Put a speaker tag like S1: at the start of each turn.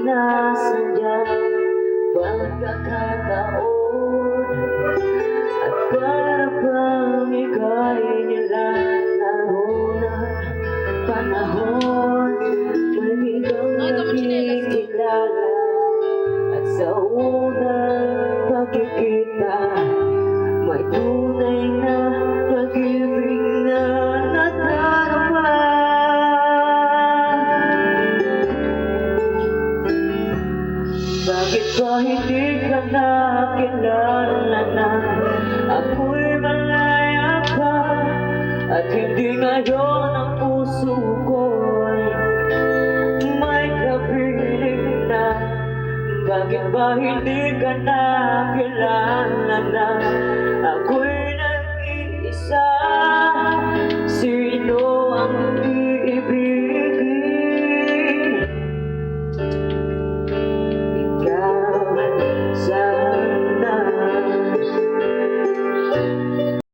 S1: sinasadyang pagkakataon, at para bang ika'y nilalaro ng panahon. May biglang nakikilala, at sa unang pagkikita may tunay na pag-ibig na nadarama. Bakit ba hindi ka nakilala na ako'y malaya pa, at hindi ngayon ang puso ko'y may kapiling na? Bakit ba hindi ka nakilala na ako'y nag-iisa? Sino